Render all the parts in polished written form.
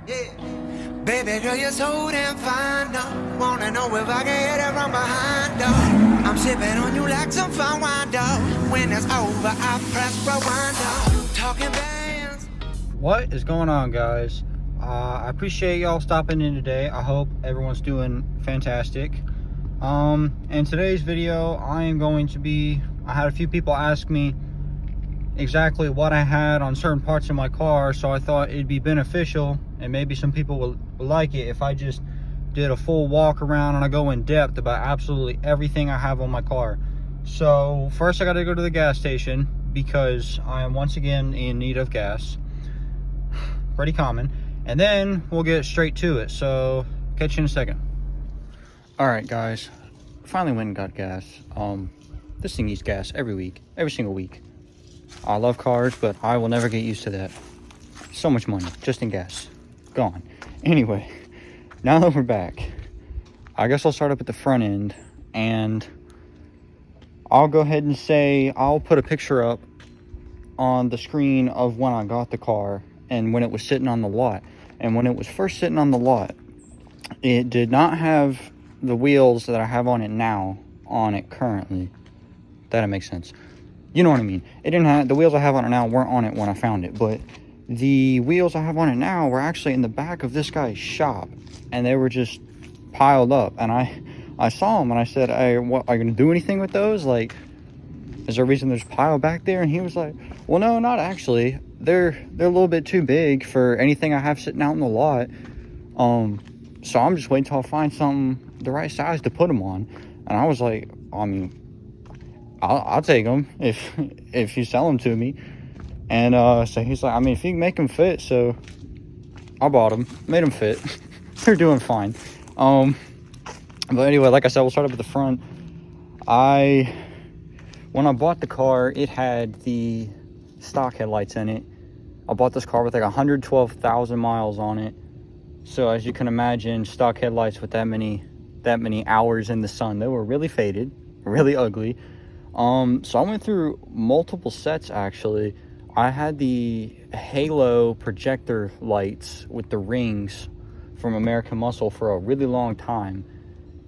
Yeah. Baby girl, you're so damn fine, though. Wanna know if I can hit it from behind, though. I'm sipping on you like some fine wine, though. When it's over, I press rewind, though. Talking bands. What is going on, guys? I appreciate y'all stopping in today. I hope everyone's doing fantastic. In today's video, I had a few people ask me exactly what I had on certain parts of my car, so I thought it'd be beneficial and maybe some people will like it if I just did a full walk around and I go in depth about absolutely everything I have on my car. So first I got to go to the gas station because I am once again in need of gas. Pretty common. And then we'll get straight to it, so catch you in a second. All right, guys, finally went and got gas. This thing needs gas every single week. I love cars, but I will never get used to that. So much money just in gas gone. Anyway, now that we're back, I guess I'll start up at the front end, and I'll go ahead and say I'll put a picture up on the screen of when I got the car and when it was sitting on the lot. And when it was first sitting on the lot, it did not have the wheels that I have on it now on it currently. That makes sense. You know what I mean. It didn't have the wheels I have on it now weren't on it when I found it, but the wheels I have on it now were actually in the back of this guy's shop, and they were just piled up. And I saw them and I said, "Hey, what are you gonna do anything with those? Like, is there a reason there's a pile back there?" And he was like, "Well, no, not actually. They're a little bit too big for anything I have sitting out in the lot. So I'm just waiting till I find something the right size to put them on." And I was like, "I mean, I'll take them if you sell them to me." And so he's like, "I mean, if you can make them fit." So I bought them, made them fit. They're doing fine. But anyway, like I said, we'll start up at the front. When I bought the car, it had the stock headlights in it. I bought this car with like 112,000 miles on it. So as you can imagine, stock headlights with that many hours in the sun, they were really faded, really ugly. So I went through multiple sets actually. I had the halo projector lights with the rings from American Muscle for a really long time.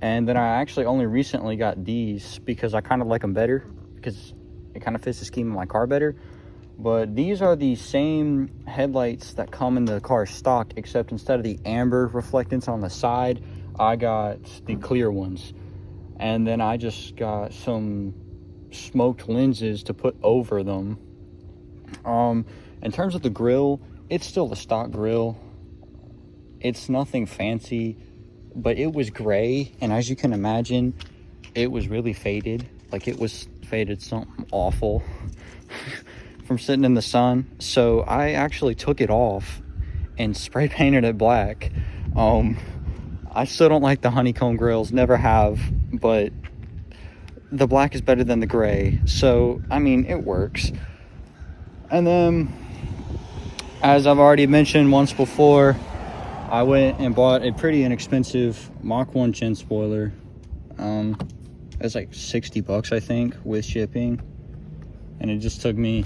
And then I actually only recently got these because I kind of like them better, because it kind of fits the scheme of my car better. But these are the same headlights that come in the car stock, except instead of the amber reflectance on the side, I got the clear ones. And then I just got some smoked lenses to put over them. In terms of the grill, it's still the stock grill. It's nothing fancy, but it was gray, and as you can imagine, it was really faded. Like, it was faded something awful from sitting in the sun. So I actually took it off and spray painted it black. I still don't like the honeycomb grills, never have, but the black is better than the gray. So, I mean, it works. And then, as I've already mentioned once before, I went and bought a pretty inexpensive Mach 1 chin spoiler. It's like $60, I think, with shipping. And it just took me,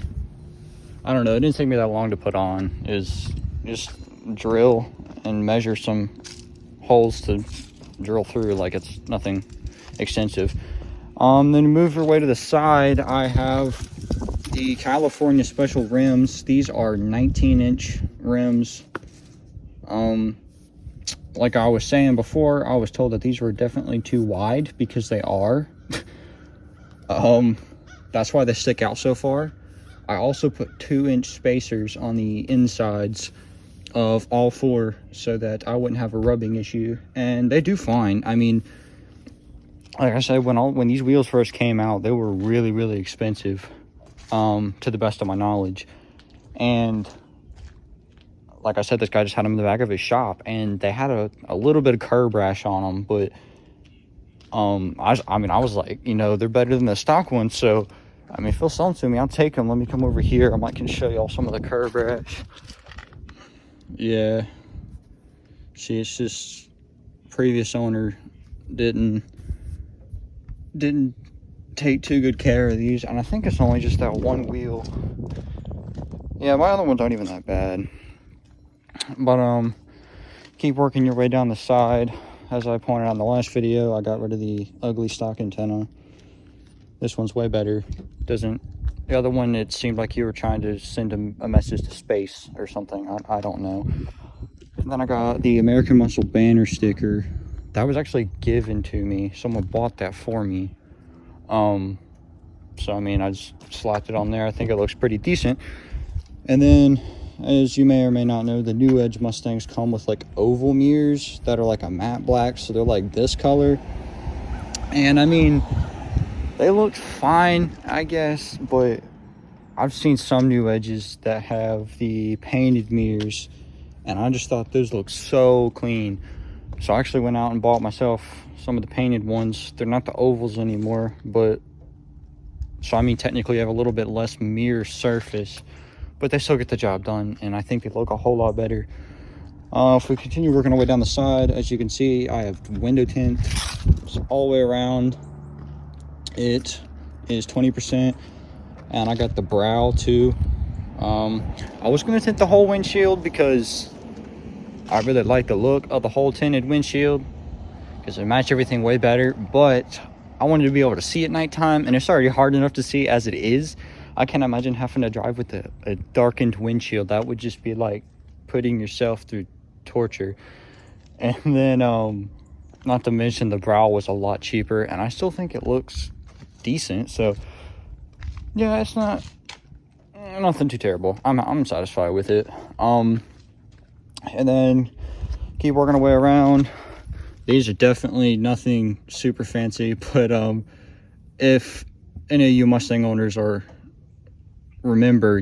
I don't know, it didn't take me that long to put on. Is just drill and measure some holes to drill through, like it's nothing extensive. Then move your way to the side. I have the California Special rims. These are 19-inch rims. Like I was saying before, I was told that these were definitely too wide, because they are. That's why they stick out so far. I also put 2-inch spacers on the insides of all four so that I wouldn't have a rubbing issue, and they do fine. I mean, like I said, when these wheels first came out, they were really, really expensive, to the best of my knowledge. And like I said, this guy just had them in the back of his shop, and they had a little bit of curb rash on them, but I was like, you know, they're better than the stock ones. So, I mean, if they'll sell them to me, I'll take them. Let me come over here. I can show y'all some of the curb rash. Yeah. See, it's just previous owner didn't take too good care of these, and I think it's only just that one wheel. Yeah, my other ones aren't even that bad. But keep working your way down the side. As I pointed out in the last video, I got rid of the ugly stock antenna. This one's way better. The other one, it seemed like you were trying to send a message to space or something. I don't know. And then I got the American Muscle banner sticker. That was actually given to me. Someone bought that for me. So I mean, I just slapped it on there. I think it looks pretty decent. And then, as you may or may not know, the new Edge Mustangs come with like oval mirrors that are like a matte black, so they're like this color. And I mean, they look fine, I guess, but I've seen some new Edges that have the painted mirrors, and I just thought those look so clean. So I actually went out and bought myself some of the painted ones. They're not the ovals anymore, but so I mean, technically I have a little bit less mirror surface, but they still get the job done, and I think they look a whole lot better. If we continue working our way down the side, as you can see, I have window tint. It's all the way around. It is 20%, and I got the brow too. I was going to tint the whole windshield because I really like the look of the whole tinted windshield because it matches everything way better, but I wanted to be able to see at nighttime, and it's already hard enough to see as it is. I can't imagine having to drive with a darkened windshield. That would just be like putting yourself through torture. And then not to mention the brow was a lot cheaper, and I still think it looks decent. So yeah, it's not nothing too terrible. I'm satisfied with it. And then keep working our way around. These are definitely nothing super fancy, but if any of you Mustang owners you'll remember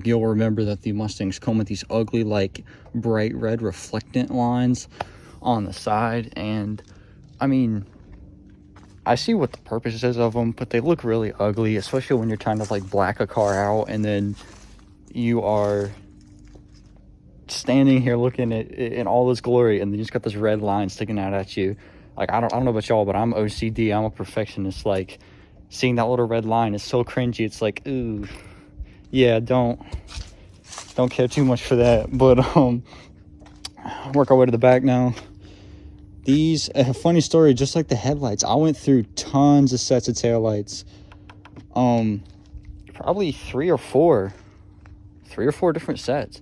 that the Mustangs come with these ugly, like, bright red reflectant lines on the side. And I mean, I see what the purpose is of them, but they look really ugly, especially when you're trying to like black a car out and then you are standing here looking at it in all this glory, and then you just got this red line sticking out at you. Like, I don't know about y'all, but I'm OCD. I'm a perfectionist. Like, seeing that little red line is so cringy. It's like, ooh, yeah, don't care too much for that. But work our way to the back now. These, a funny story, just like the headlights, I went through tons of sets of taillights. Probably three or four different sets,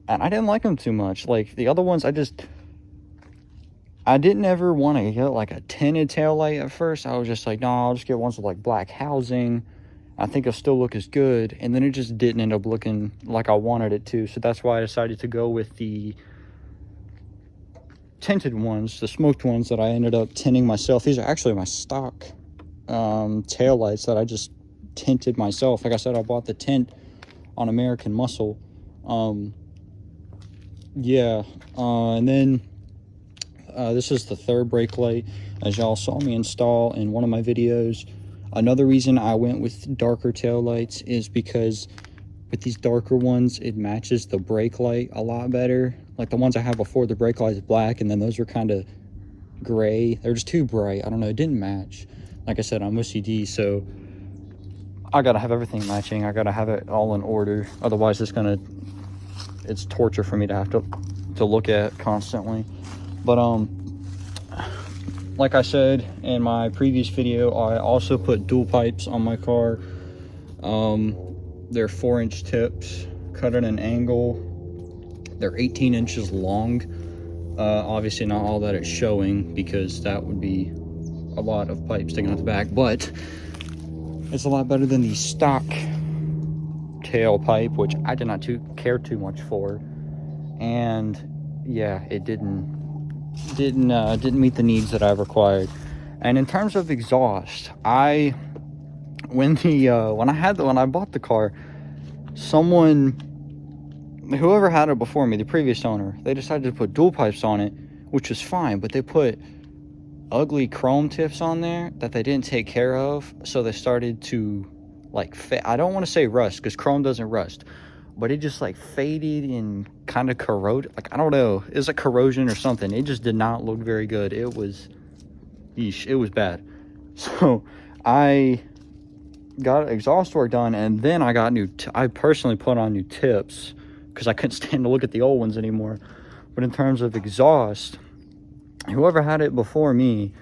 and I didn't like them too much. Like the other ones, I didn't ever want to get like a tinted taillight at first. I was just like, no, I'll just get ones with like black housing. I think it'll still look as good. And then it just didn't end up looking like I wanted it to. So that's why I decided to go with the tinted ones, the smoked ones that I ended up tinting myself. These are actually my stock taillights that I just tinted myself. Like I said, I bought the tint on American Muscle. And then this is the third brake light, as y'all saw me install in one of my videos. Another reason I went with darker tail lights is because with these darker ones, it matches the brake light a lot better. Like the ones I had before, the brake light is black, and then those were kind of gray. They're just too bright. I don't know, it didn't match. Like I said, I'm OCD, so I gotta have everything matching. I gotta have it all in order. Otherwise, it's torture for me to have to look at constantly. But like I said in my previous video, I also put dual pipes on my car. They're 4-inch tips, cut at an angle. They're 18 inches long. Obviously not all that it's showing, because that would be a lot of pipe sticking out the back, but it's a lot better than the stock tail pipe, which I did not care too much for. And yeah, it didn't meet the needs that I required. And in terms of exhaust, when I bought the car, whoever had it before me, the previous owner, they decided to put dual pipes on it, which was fine, but they put ugly chrome tips on there that they didn't take care of. So they started to like I don't want to say rust, because chrome doesn't rust, but it just like faded and kind of corroded. Like, I don't know, it was like corrosion or something. It just did not look very good. It was bad. So I got exhaust work done, and then I got I personally put on new tips because I couldn't stand to look at the old ones anymore. But in terms of exhaust, whoever had it before me,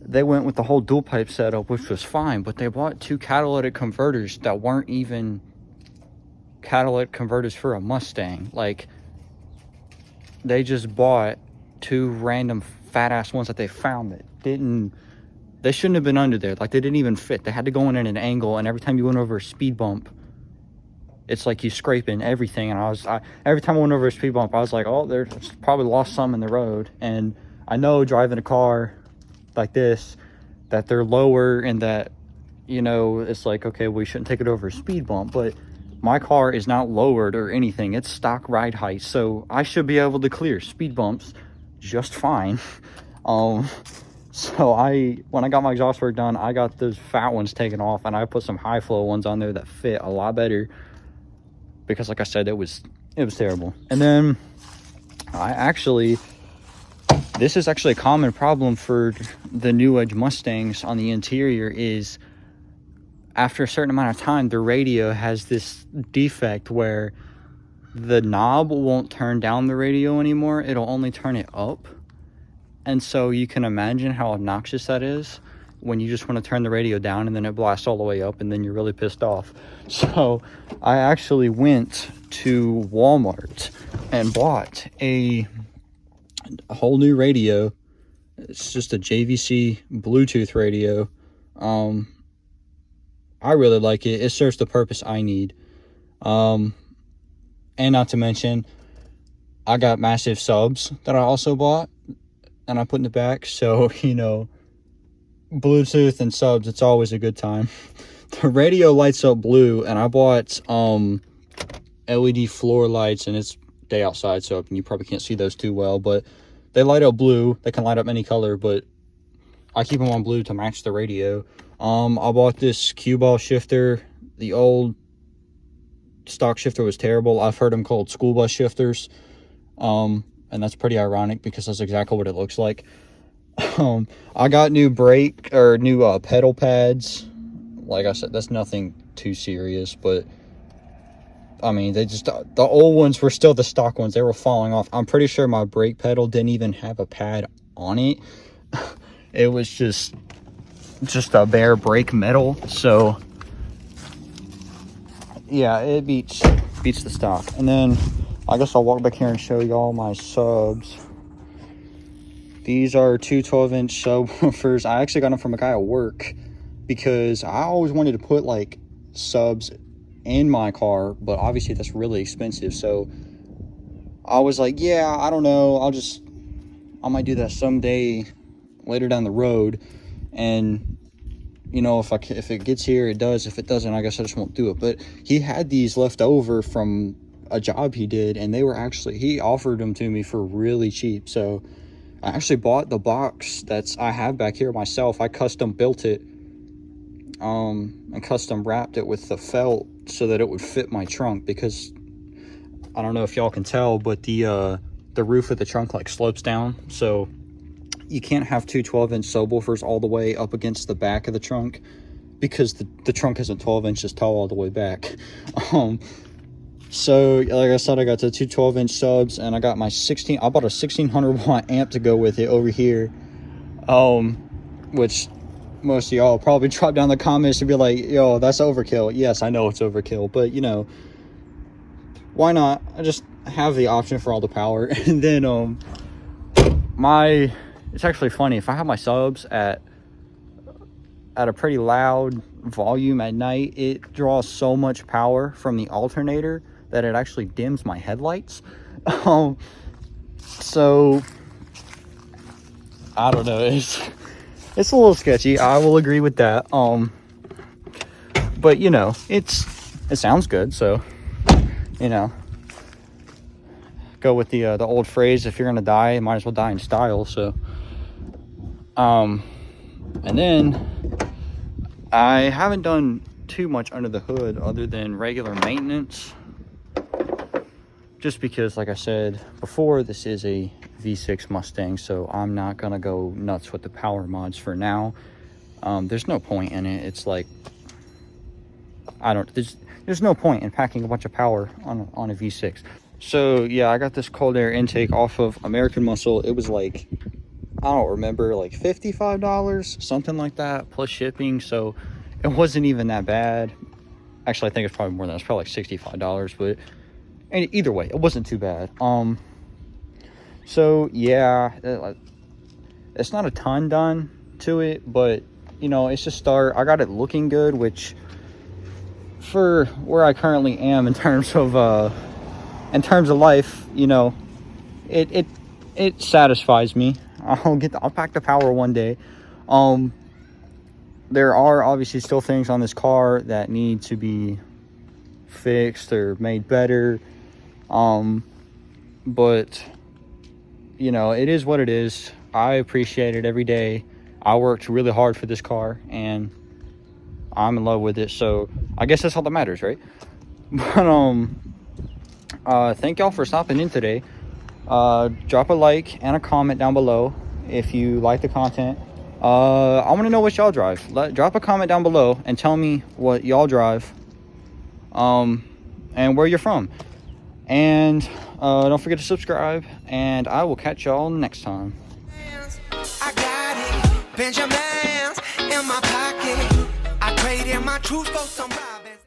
they went with the whole dual pipe setup, which was fine, but they bought 2 catalytic converters that weren't even catalytic converters for a Mustang. Like, they just bought 2 random fat ass ones that they found that they shouldn't have been under there. Like, they didn't even fit. They had to go in at an angle, and every time you went over a speed bump, it's like you scraping everything. And every time I went over a speed bump, I was like, oh, there's probably lost some in the road. And I know driving a car like this, that they're lower, and that, you know, it's like, okay, we shouldn't take it over a speed bump. But my car is not lowered or anything. It's stock ride height, so I should be able to clear speed bumps just fine. So when I got my exhaust work done, I got those fat ones taken off, and I put some high flow ones on there that fit a lot better, because like I said, it was terrible. And then this is actually a common problem for the new age Mustangs on the interior, is after a certain amount of time, the radio has this defect where the knob won't turn down the radio anymore. It'll only turn it up. And so you can imagine how obnoxious that is when you just want to turn the radio down and then it blasts all the way up, and then you're really pissed off. So I actually went to Walmart and bought a whole new radio. It's just a JVC Bluetooth radio. I really like it. It serves the purpose I need. And not to mention, I got massive subs that I also bought and I put in the back. So, you know, Bluetooth and subs, it's always a good time. The radio lights up blue, and I bought LED floor lights, and it's day outside, so you probably can't see those too well, but they light up blue. They can light up any color, but I keep them on blue to match the radio. I bought this cue ball shifter. The old stock shifter was terrible. I've heard them called school bus shifters, and that's pretty ironic because that's exactly what it looks like. I got new pedal pads. Like I said, that's nothing too serious, but I mean, the old ones were still the stock ones. They were falling off. I'm pretty sure my brake pedal didn't even have a pad on it. It was just a bare brake metal. So yeah, it beats the stock. And then I guess I'll walk back here and show y'all my subs. These are 2 12-inch subwoofers. I actually got them from a guy at work because I always wanted to put like subs in my car, but obviously that's really expensive. So I was like, yeah, I don't know, I might do that someday later down the road. And you know, if it gets here, it does. If it doesn't, I guess I just won't do it. But he had these left over from a job he did, and he offered them to me for really cheap. So I actually bought the box I have back here myself. I custom built it and custom wrapped it with the felt so that it would fit my trunk, because I don't know if y'all can tell, but the roof of the trunk like slopes down, so you can't have 2 12-inch subwoofers all the way up against the back of the trunk, because the trunk isn't 12 inches tall all the way back. So like I said, I got the 2 12-inch subs, and I got I bought a 1600 watt amp to go with it over here, which most of y'all probably drop down the comments and be like, yo, that's overkill. Yes, I know it's overkill, but you know, why not? I just have the option for all the power. And then it's actually funny, if I have my subs at a pretty loud volume at night, it draws so much power from the alternator that it actually dims my headlights. So I don't know, it's a little sketchy, I will agree with that. But you know, it sounds good, so you know, go with the old phrase, if you're gonna die, you might as well die in style. So and then I haven't done too much under the hood other than regular maintenance, just because, like I said before, this is a V6 Mustang, so I'm not gonna go nuts with the power mods for now. There's no point in it. It's like, there's no point in packing a bunch of power on a V6. So yeah, I got this cold air intake off of American Muscle. It was like, I don't remember, like $55, something like that, plus shipping. So it wasn't even that bad. Actually, I think it's probably more than that. It's probably like $65, but either way, it wasn't too bad. So yeah, it's not a ton done to it, but you know, it's just start. I got it looking good, which for where I currently am in terms of life, you know, it satisfies me. I'll pack the power one day. There are obviously still things on this car that need to be fixed or made better. But you know, it is what it is. I appreciate it every day. I worked really hard for this car and I'm in love with it, so I guess that's all that matters, right? But thank y'all for stopping in today. Drop a like and a comment down below if you like the content. I want to know what y'all drive. Drop a comment down below and tell me what y'all drive, and where you're from. And don't forget to subscribe, and I will catch y'all next time. I got it, Benjamins in my pocket. I traded my truth for some.